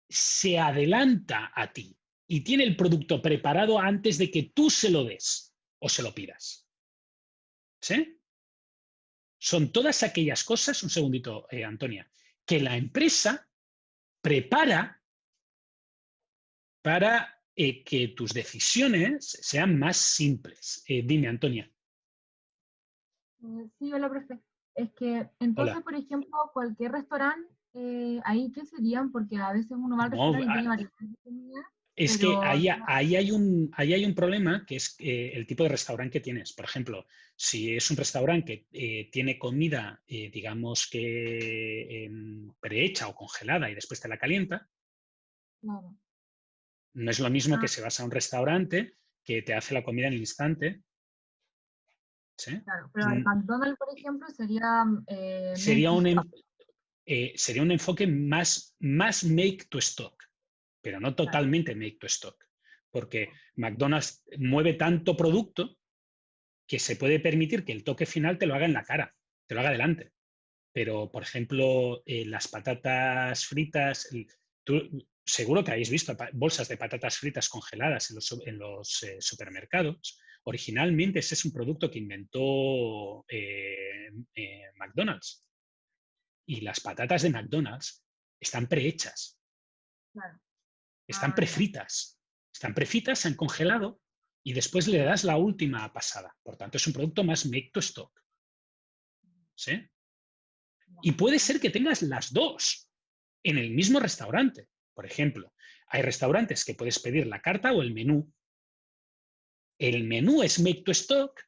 se adelanta a ti y tiene el producto preparado antes de que tú se lo des o se lo pidas. ¿Sí? Son todas aquellas cosas, un segundito, Antonia, que la empresa prepara para que tus decisiones sean más simples. Dime, Antonia. Sí, hola, profe. Es que entonces, Hola. por ejemplo, cualquier restaurante, ¿ahí qué serían? Porque a veces uno va al No, restaurante y tiene variedad de comida, es que pero ahí hay un problema que es el tipo de restaurante que tienes. Por ejemplo, si es un restaurante que tiene comida, digamos que prehecha o congelada y después te la calienta, claro. no es lo mismo que Ah, si vas a un restaurante que te hace la comida en el instante. ¿Sí? claro. Pero el McDonald's, por ejemplo, sería make Sería to un, stock. sería un enfoque más make to stock, pero no Claro. totalmente make to stock, porque McDonald's mueve tanto producto que se puede permitir que el toque final te lo haga en la cara, te lo haga delante. Pero, por ejemplo, las patatas fritas, seguro que habéis visto bolsas de patatas fritas congeladas en los supermercados. Originalmente ese es un producto que inventó McDonald's. Y las patatas de McDonald's están prehechas, Claro. están Ya. prefritas, se han congelado y después le das la última pasada. Por tanto, es un producto más make to stock. ¿Sí? Y puede ser que tengas las dos en el mismo restaurante. Por ejemplo, hay restaurantes que puedes pedir la carta o el menú. El menú es make to stock,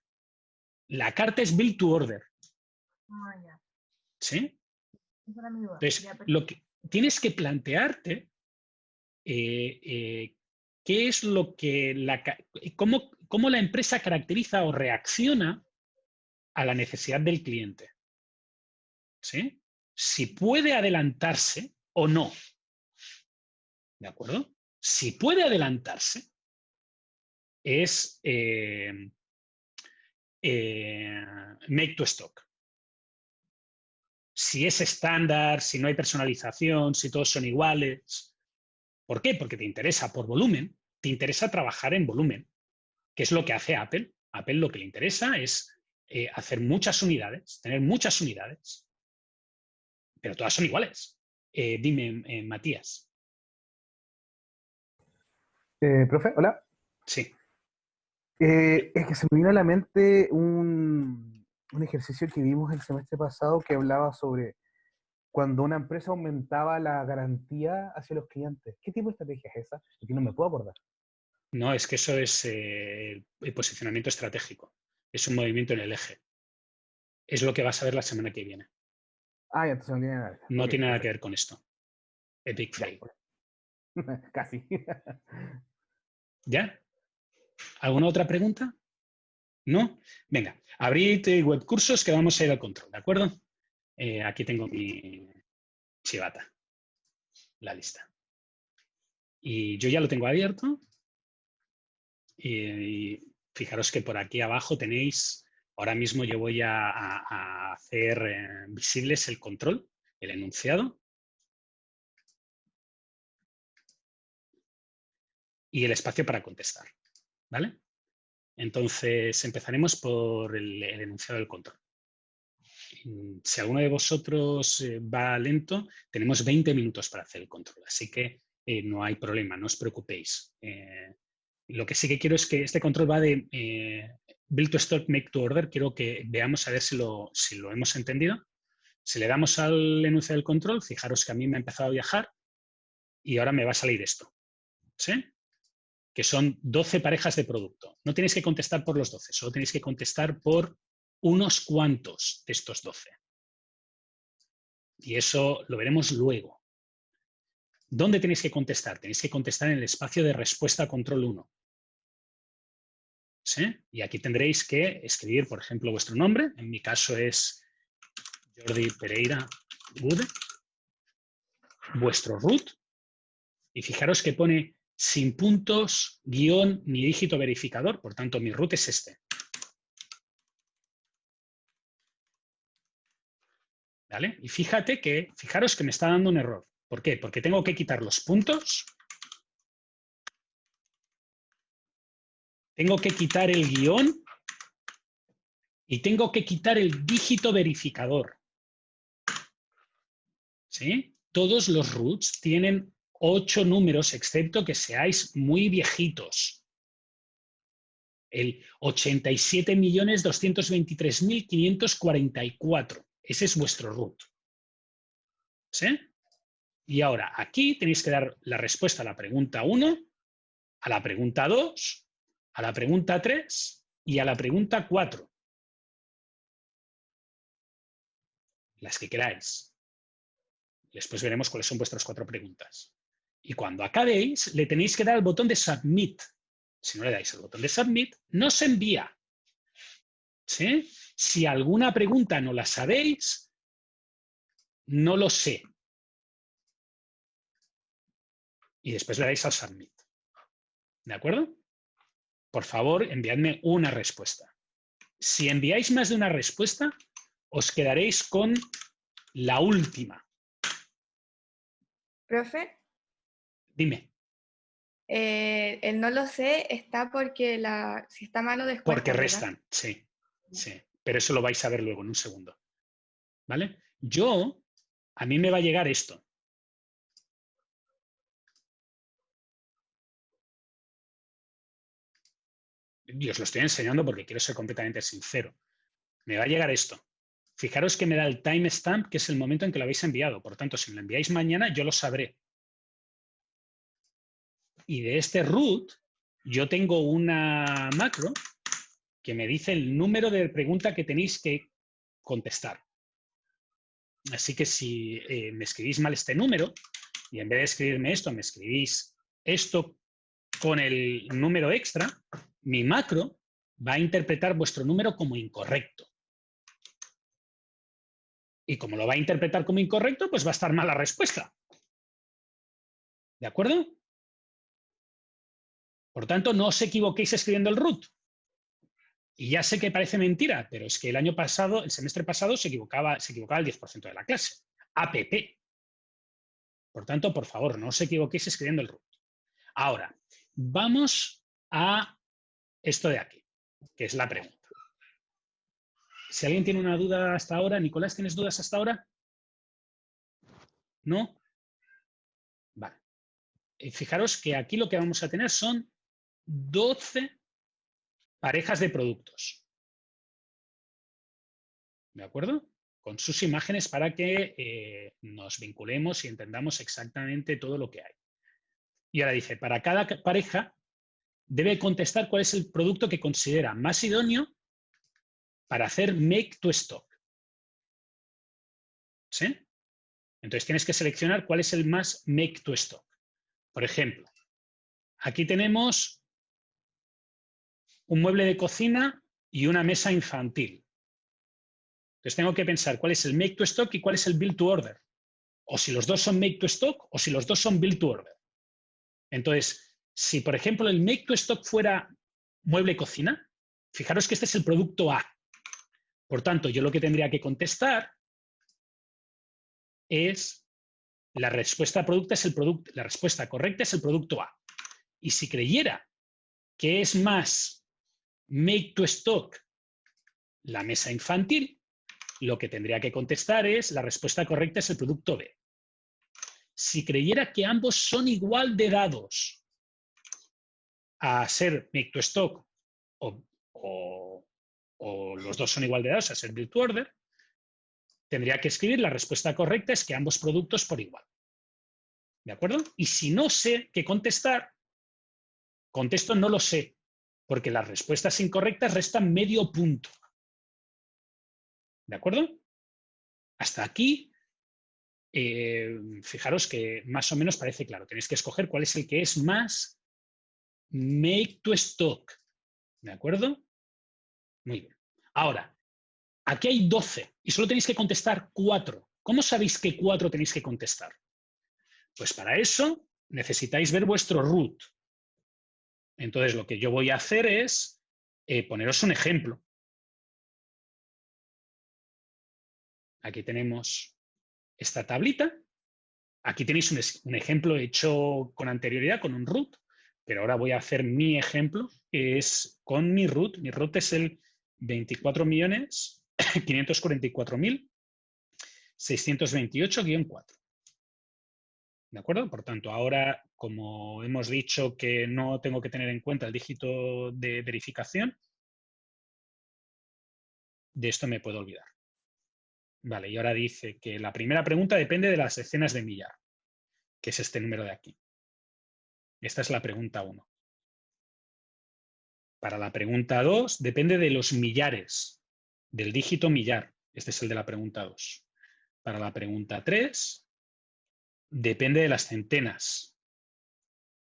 la carta es build to order. Ya. ¿Sí? Esa era mi duda. Entonces, Ya, lo que tienes que plantearte qué es lo que cómo la empresa caracteriza o reacciona a la necesidad del cliente. ¿Sí? Si puede adelantarse o no. ¿De acuerdo? Si puede adelantarse, es make to stock. Si es estándar, si no hay personalización, si todos son iguales. ¿Por qué? Porque te interesa por volumen, te interesa trabajar en volumen, que es lo que hace Apple. Apple lo que le interesa es hacer muchas unidades, tener muchas unidades, pero todas son iguales. Dime, Matías. Profe, hola. Sí. Es que se me vino a la mente un ejercicio que vimos el semestre pasado que hablaba sobre cuando una empresa aumentaba la garantía hacia los clientes. ¿Qué tipo de estrategia es esa? Porque no me puedo acordar. No, es que eso es el posicionamiento estratégico. Es un movimiento en el eje. Es lo que vas a ver la semana que viene. Ah, ya, entonces no tiene nada. No Ok, tiene nada que perfecto. ver con esto. Epic Ya, fail. ok. Casi. ¿Ya? ¿Alguna otra pregunta? ¿No? Venga, abrid webcursos que vamos a ir al control, ¿de acuerdo? Aquí tengo mi chivata, la lista. Y yo ya lo tengo abierto. Y fijaros que por aquí abajo tenéis, ahora mismo yo voy a hacer visibles el control, el enunciado. Y el espacio para contestar, ¿vale? Entonces empezaremos por el enunciado del control. Si alguno de vosotros va lento, tenemos 20 minutos para hacer el control, así que no hay problema, no os preocupéis. Lo que sí que quiero es que este control va de build to stock, make to order. Quiero que veamos a ver si lo hemos entendido. Si le damos al enunciado del control, fijaros que a mí me ha empezado a viajar y ahora me va a salir esto, ¿sí? Que son 12 parejas de producto. No tenéis que contestar por los 12, solo tenéis que contestar por unos cuantos de estos 12. Y eso lo veremos luego. ¿Dónde tenéis que contestar? Tenéis que contestar en el espacio de respuesta control 1. ¿Sí? Y aquí tendréis que escribir, por ejemplo, vuestro nombre. En mi caso es Jordi Pereira Gude. Vuestro root. Y fijaros que pone sin puntos, guión ni dígito verificador. Por tanto, mi root es este. ¿Vale? Y fijaros que me está dando un error. ¿Por qué? Porque tengo que quitar los puntos. Tengo que quitar el guión. Y tengo que quitar el dígito verificador. ¿Sí? Todos los roots tienen 8 números, excepto que seáis muy viejitos. El 87.223.544. Ese es vuestro root. ¿Sí? Y ahora, aquí tenéis que dar la respuesta a la pregunta 1, a la pregunta 2, a la pregunta 3 y a la pregunta 4. Las que queráis. Después veremos cuáles son vuestras 4 preguntas. Y cuando acabéis, le tenéis que dar al botón de Submit. Si no le dais al botón de Submit, no se envía. ¿Sí? Si alguna pregunta no la sabéis, no lo sé. Y después le dais al Submit. ¿De acuerdo? Por favor, enviadme una respuesta. Si enviáis más de una respuesta, os quedaréis con la última. Profe, Dime. el no lo sé está porque si está malo después. Porque restan, sí, sí. Pero eso lo vais a ver luego en un segundo. ¿Vale? A mí me va a llegar esto. Y os lo estoy enseñando porque quiero ser completamente sincero. Me va a llegar esto. Fijaros que me da el timestamp, que es el momento en que lo habéis enviado. Por tanto, si me lo enviáis mañana, yo lo sabré. Y de este root, yo tengo una macro que me dice el número de pregunta que tenéis que contestar. Así que si me escribís mal este número, y en vez de escribirme esto, me escribís esto con el número extra, mi macro va a interpretar vuestro número como incorrecto. Y como lo va a interpretar como incorrecto, pues va a estar mal la respuesta. ¿De acuerdo? Por tanto, no os equivoquéis escribiendo el root. Y ya sé que parece mentira, pero es que el semestre pasado se equivocaba el 10% de la clase. APP. Por tanto, por favor, no os equivoquéis escribiendo el root. Ahora, vamos a esto de aquí, que es la pregunta. Si alguien tiene una duda hasta ahora, Nicolás, ¿tienes dudas hasta ahora? ¿No? Vale. Fijaros que aquí lo que vamos a tener son 12 parejas de productos. ¿De acuerdo? Con sus imágenes para que nos vinculemos y entendamos exactamente todo lo que hay. Y ahora dice, para cada pareja debe contestar cuál es el producto que considera más idóneo para hacer make to stock. ¿Sí? Entonces tienes que seleccionar cuál es el más make to stock. Por ejemplo, aquí tenemos un mueble de cocina y una mesa infantil. Entonces tengo que pensar cuál es el make to stock y cuál es el build to order. O si los dos son make to stock o si los dos son build to order. Entonces, si por ejemplo el make to stock fuera mueble cocina, fijaros que este es el producto A. Por tanto, yo lo que tendría que contestar es la respuesta correcta es el producto A. Y si creyera que es más make to stock la mesa infantil, lo que tendría que contestar es la respuesta correcta es el producto B. Si creyera que ambos son igual de dados a ser make to stock o los dos son igual de dados a ser build to order, tendría que escribir la respuesta correcta es que ambos productos por igual. ¿De acuerdo? Y si no sé qué contestar, contesto no lo sé, porque las respuestas incorrectas restan medio punto. ¿De acuerdo? Hasta aquí, fijaros que más o menos parece claro. Tenéis que escoger cuál es el que es más make to stock. ¿De acuerdo? Muy bien. Ahora, aquí hay 12 y solo tenéis que contestar 4. ¿Cómo sabéis qué 4 tenéis que contestar? Pues para eso necesitáis ver vuestro root. Entonces lo que yo voy a hacer es poneros un ejemplo. Aquí tenemos esta tablita. Aquí tenéis un ejemplo hecho con anterioridad, con un root, pero ahora voy a hacer mi ejemplo, que es con mi root. Mi root es el 24.544.628-4. ¿De acuerdo? Por tanto, ahora, como hemos dicho que no tengo que tener en cuenta el dígito de verificación, de esto me puedo olvidar. Vale, y ahora dice que la primera pregunta depende de las decenas de millar, que es este número de aquí. Esta es la pregunta 1. Para la pregunta 2, depende de los millares, del dígito millar. Este es el de la pregunta 2. Para la pregunta 3, depende de las centenas.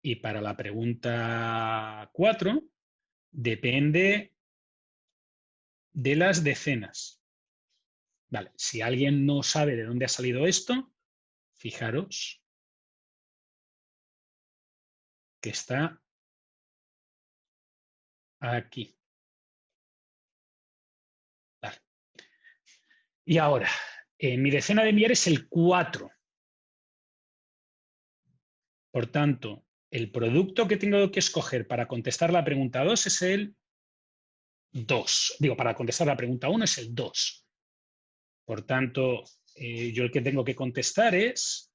Y para la pregunta 4, depende de las decenas. Vale, si alguien no sabe de dónde ha salido esto, fijaros que está aquí. Vale. Y ahora, mi decena de millar es el 4. Por tanto, el producto que tengo que escoger para contestar la pregunta 2 es el 2. Digo, para contestar la pregunta 1 es el 2. Por tanto, yo el que tengo que contestar es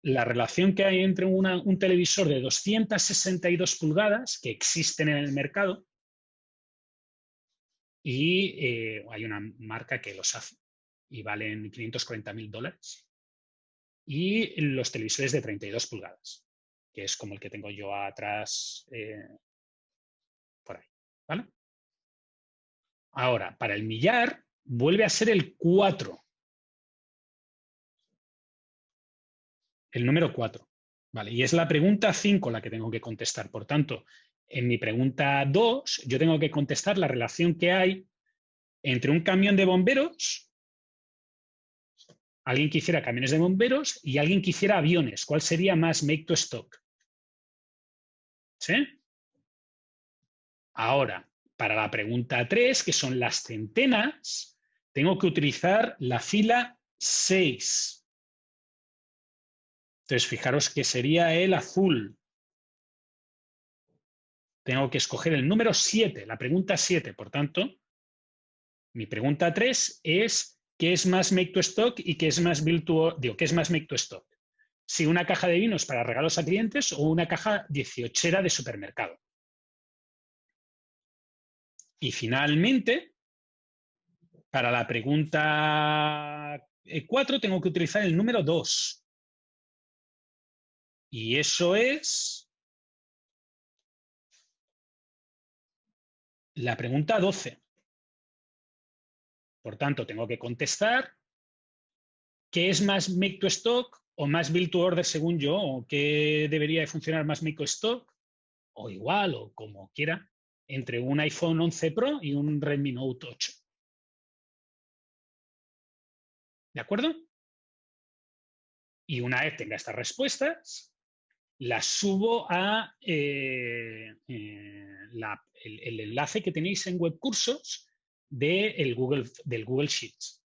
la relación que hay entre un televisor de 262 pulgadas que existen en el mercado y hay una marca que los hace y valen $540.000. Y los televisores de 32 pulgadas, que es como el que tengo yo atrás por ahí. ¿Vale? Ahora, para el millar, vuelve a ser el 4. El número 4. ¿Vale? Y es la pregunta 5 la que tengo que contestar. Por tanto, en mi pregunta 2, yo tengo que contestar la relación que hay entre un camión de bomberos, alguien que hiciera camiones de bomberos y alguien que hiciera aviones. ¿Cuál sería más make to stock? ¿Sí? Ahora, para la pregunta 3, que son las centenas, tengo que utilizar la fila 6. Entonces, fijaros que sería el azul. Tengo que escoger el número 7, la pregunta 7. Por tanto, mi pregunta 3 es ¿qué es más make to stock y qué es más build to, digo, qué es más make to stock? Si una caja de vinos para regalos a clientes o una caja 18era de supermercado. Y finalmente, para la pregunta 4 tengo que utilizar el número 2. Y eso es la pregunta 12. Por tanto, tengo que contestar qué es más make to stock o más build to order según yo, o qué debería de funcionar más make to stock, o igual, o como quiera, entre un iPhone 11 Pro y un Redmi Note 8. ¿De acuerdo? Y una vez tenga estas respuestas, las subo a el enlace que tenéis en webcursos del Google Sheets.